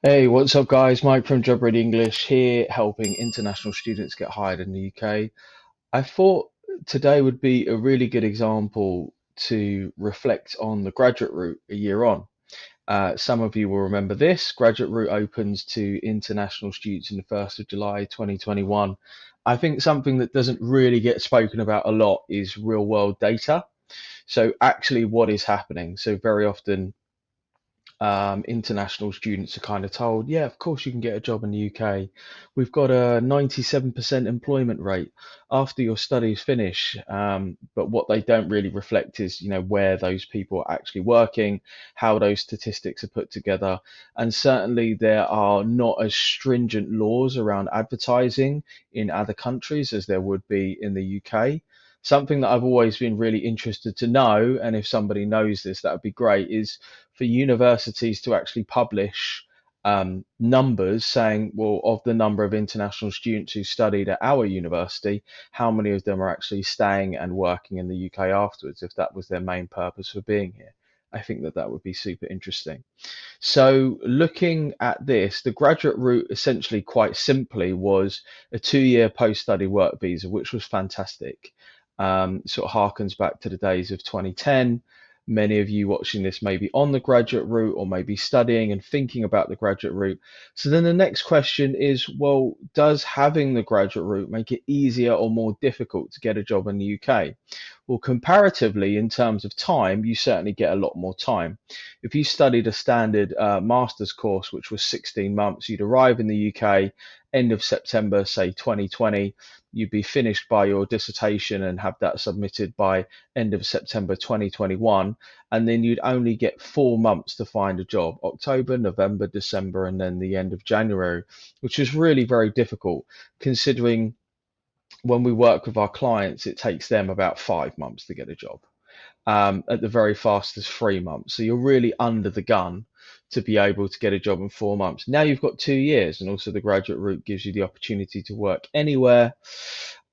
Hey, what's up, guys? Mike from Job Ready English here, helping international students get hired in the UK. I thought today would be a really good example to reflect on the graduate route a year on. Some of you will remember this. Graduate route opens to international students in the 1st of July 2021. I think something that doesn't really get spoken about a lot is real world data. So, actually, what is happening? So, very often, international students are kind of told, yeah, of course you can get a job in the UK. We've got a 97% employment rate after your studies finish. But what they don't really reflect is, where those people are actually working, how those statistics are put together. And certainly there are not as stringent laws around advertising in other countries as there would be in the UK. Something that I've always been really interested to know, and if somebody knows this, that would be great, is for universities to actually publish numbers saying, well, of the number of international students who studied at our university, how many of them are actually staying and working in the UK afterwards, if that was their main purpose for being here. I think that that would be super interesting. So, looking at this, the graduate route essentially, quite simply, was a 2 year post study work visa, which was fantastic. Sort of harkens back to the days of 2010. Many of you watching this may be on the graduate route or maybe studying and thinking about the graduate route. So, then the next question is, well, does having the graduate route make it easier or more difficult to get a job in the UK? Well, comparatively, in terms of time, you certainly get a lot more time. If you studied a standard master's course, which was 16 months, you'd arrive in the UK end of September, say 2020. You'd be finished by your dissertation and have that submitted by end of September 2021. And then you'd only get 4 months to find a job: October, November, December, and then the end of January, which is really very difficult considering when we work with our clients, it takes them about 5 months to get a job, at the very fastest 3 months. So you're really under the gun to be able to get a job in 4 months. Now you've got 2 years, and also the graduate route gives you the opportunity to work anywhere,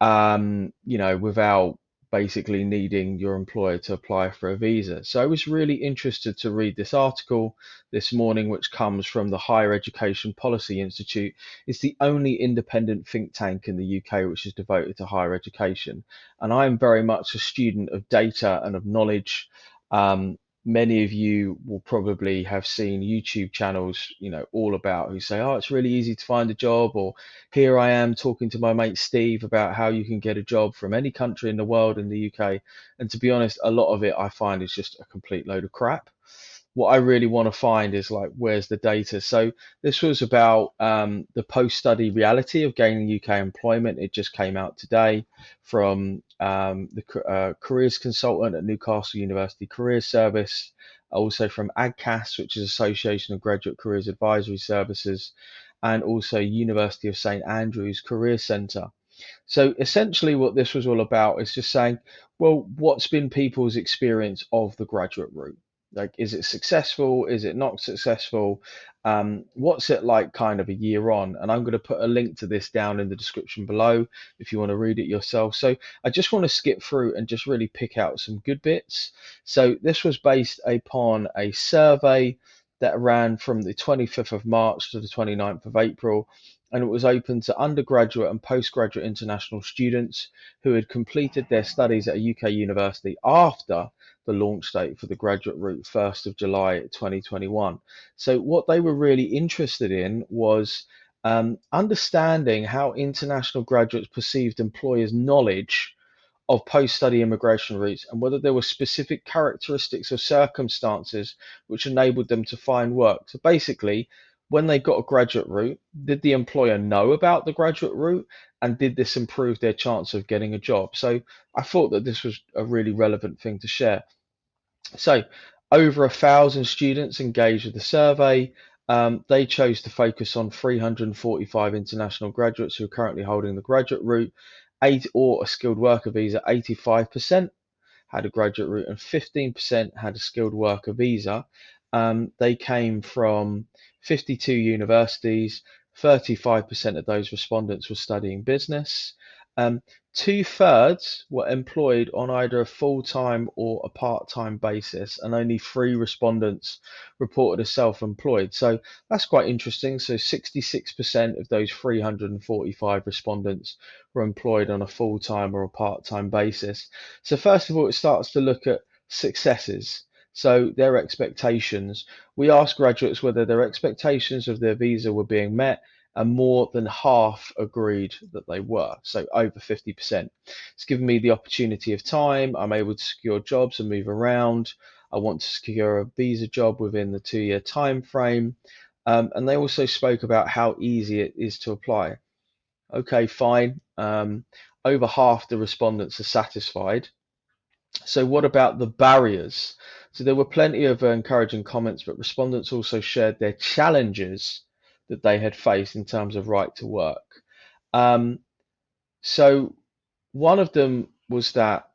without basically needing your employer to apply for a visa. So I was really interested to read this article this morning, which comes from the Higher Education Policy Institute. It's the only independent think tank in the UK which is devoted to higher education. And I am very much a student of data and of knowledge. Many of you will probably have seen YouTube channels, all about, who say, oh, it's really easy to find a job, or here I am talking to my mate Steve about how you can get a job from any country in the world in the UK. And to be honest, a lot of it I find is just a complete load of crap. What I really want to find is, like, where's the data? So this was about the post-study reality of gaining UK employment. It just came out today from the careers consultant at Newcastle University Careers Service, also from AGCAS, which is Association of Graduate Careers Advisory Services, and also University of St Andrews Career Centre. So essentially, what this was all about is just saying, well, what's been people's experience of the graduate route? Like, is it successful? Is it not successful? What's it like kind of a year on? And I'm going to put a link to this down in the description below if you want to read it yourself. So I just want to skip through and just really pick out some good bits. So this was based upon a survey that ran from the 25th of March to the 29th of April, and it was open to undergraduate and postgraduate international students who had completed their studies at a UK university after the launch date for the graduate route, 1st of July 2021. So, what they were really interested in was understanding how international graduates perceived employers' knowledge of post study immigration routes, and whether there were specific characteristics or circumstances which enabled them to find work. So basically, when they got a graduate route, did the employer know about the graduate route, and did this improve their chance of getting a job? So I thought that this was a really relevant thing to share. So, over 1,000 students engaged with the survey. They chose to focus on 345 international graduates who are currently holding the graduate route, eight or a skilled worker visa. 85% had a graduate route, and 15% had a skilled worker visa. They came from 52 universities. 35% of those respondents were studying business. 2/3 were employed on either a full-time or a part-time basis, and only 3 respondents reported as self-employed. So that's quite interesting. So 66% of those 345 respondents were employed on a full-time or a part-time basis. So first of all, it starts to look at successes. So their expectations. We asked graduates whether their expectations of their visa were being met, and more than half agreed that they were, so over 50%. It's given me the opportunity of time. I'm able to secure jobs and move around. I want to secure a visa job within the 2-year time frame. And they also spoke about how easy it is to apply. Okay, fine. Over half the respondents are satisfied. So what about the barriers? So there were plenty of encouraging comments, but respondents also shared their challenges that they had faced in terms of right to work. Um, so one of them was that,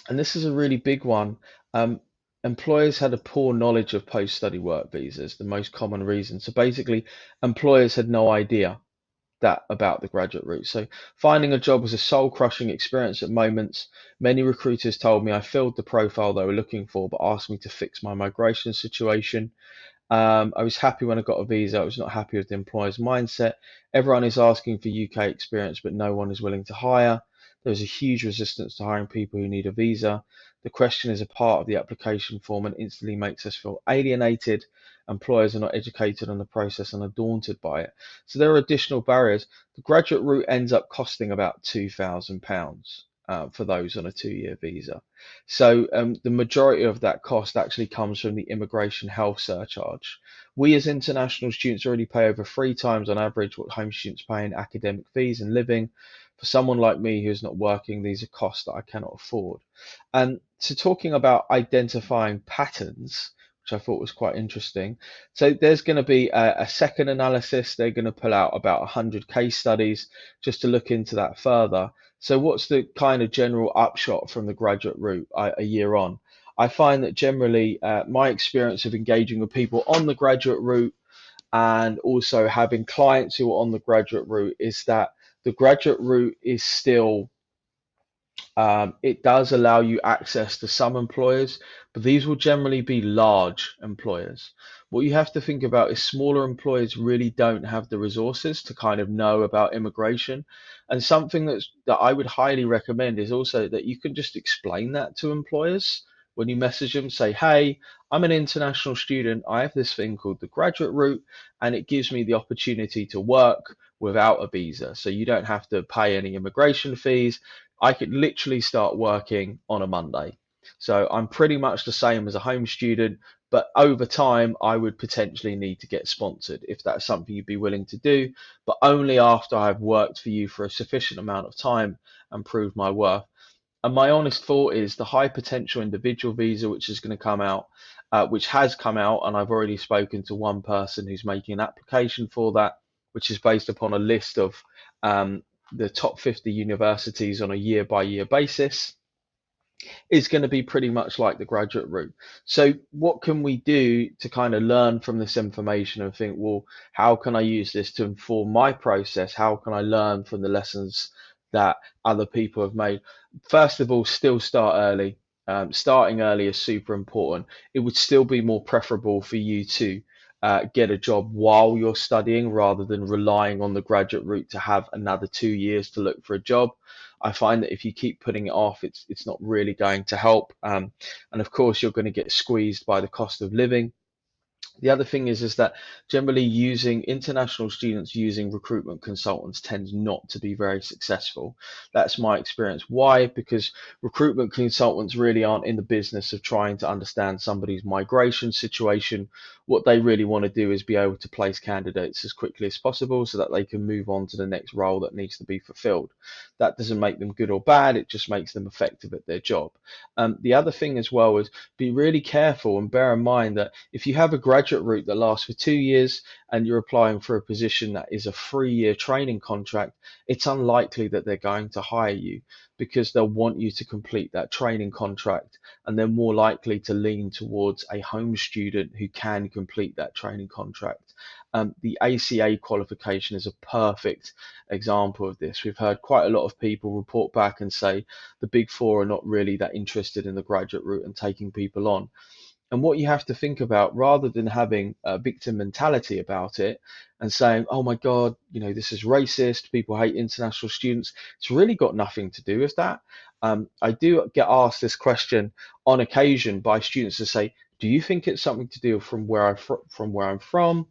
and this is a really big one, um, employers had a poor knowledge of post-study work visas, the most common reason. So basically, employers had no idea that about the graduate route. So finding a job was a soul-crushing experience at moments. Many recruiters told me I filled the profile they were looking for, but asked me to fix my migration situation. I was happy when I got a visa. I was not happy with the employer's mindset. Everyone is asking for UK experience, but no one is willing to hire. There's a huge resistance to hiring people who need a visa. The question is a part of the application form and instantly makes us feel alienated. Employers are not educated on the process and are daunted by it. So there are additional barriers. The graduate route ends up costing about £2,000 for those on a 2-year visa. So the majority of that cost actually comes from the immigration health surcharge. We as international students already pay over 3 times on average what home students pay in academic fees and living. For someone like me who's not working, these are costs that I cannot afford. And so talking about identifying patterns, which I thought was quite interesting. So there's going to be a second analysis. They're going to pull out about 100 case studies just to look into that further. So what's the kind of general upshot from the graduate route a year on? I find that generally my experience of engaging with people on the graduate route and also having clients who are on the graduate route is that the graduate route is still it does allow you access to some employers, but these will generally be large employers. What you have to think about is smaller employers really don't have the resources to kind of know about immigration. And something that I would highly recommend is also that you can just explain that to employers when you message them, say, hey, I'm an international student. I have this thing called the graduate route, and it gives me the opportunity to work without a visa. So you don't have to pay any immigration fees. I could literally start working on a Monday. So I'm pretty much the same as a home student, but over time, I would potentially need to get sponsored if that's something you'd be willing to do, but only after I've worked for you for a sufficient amount of time and proved my worth. And my honest thought is the high potential individual visa, which is going to come out, which has come out, and I've already spoken to one person who's making an application for that, which is based upon a list of the top 50 universities on a year by year basis, is going to be pretty much like the graduate route. So what can we do to kind of learn from this information and think, well, how can I use this to inform my process? How can I learn from the lessons that other people have made? First of all, still start early. Starting early is super important. It would still be more preferable for you to get a job while you're studying rather than relying on the graduate route to have another 2 years to look for a job. I find that if you keep putting it off, it's not really going to help. And of course, you're going to get squeezed by the cost of living. The other thing is that generally using international students using recruitment consultants tends not to be very successful. That's my experience. Why? Because recruitment consultants really aren't in the business of trying to understand somebody's migration situation. What they really want to do is be able to place candidates as quickly as possible so that they can move on to the next role that needs to be fulfilled. That doesn't make them good or bad, it just makes them effective at their job. The other thing as well is be really careful and bear in mind that if you have a graduate graduate route that lasts for 2 years and you're applying for a position that is a 3-year training contract, it's unlikely that they're going to hire you because they'll want you to complete that training contract, and they're more likely to lean towards a home student who can complete that training contract. The ACA qualification is a perfect example of this. We've heard quite a lot of people report back and say the Big Four are not really that interested in the graduate route and taking people on. And what you have to think about, rather than having a victim mentality about it and saying, oh my God, this is racist, people hate international students, it's really got nothing to do with that. I do get asked this question on occasion by students to say, do you think it's something to do from where I'm from,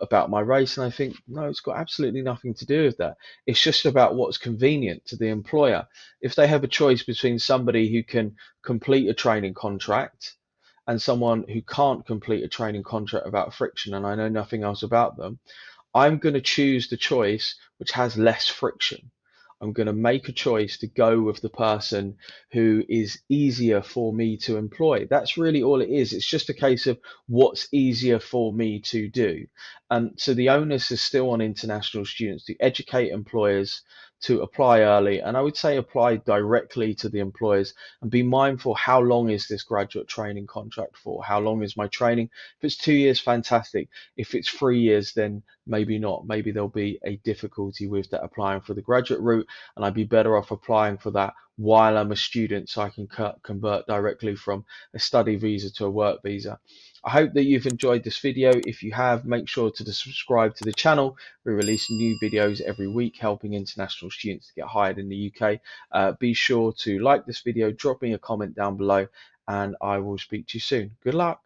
about my race? And I think, no, it's got absolutely nothing to do with that. It's just about what's convenient to the employer. If they have a choice between somebody who can complete a training contract and someone who can't complete a training contract without friction, and I know nothing else about them, I'm going to choose the choice which has less friction. I'm going to make a choice to go with the person who is easier for me to employ. That's really all it is. It's just a case of what's easier for me to do. So the onus is still on international students to educate employers to apply early, and I would say apply directly to the employers and be mindful, how long is this graduate training contract for? How long is my training? If it's 2 years, fantastic. If it's 3 years, then maybe not. Maybe there'll be a difficulty with that applying for the graduate route, and I'd be better off applying for that while I'm a student so I can convert directly from a study visa to a work visa. I hope that you've enjoyed this video. If you have, make sure to subscribe to the channel. We release new videos every week helping international students to get hired in the UK. Be sure to like this video, drop me a comment down below, and I will speak to you soon. Good luck.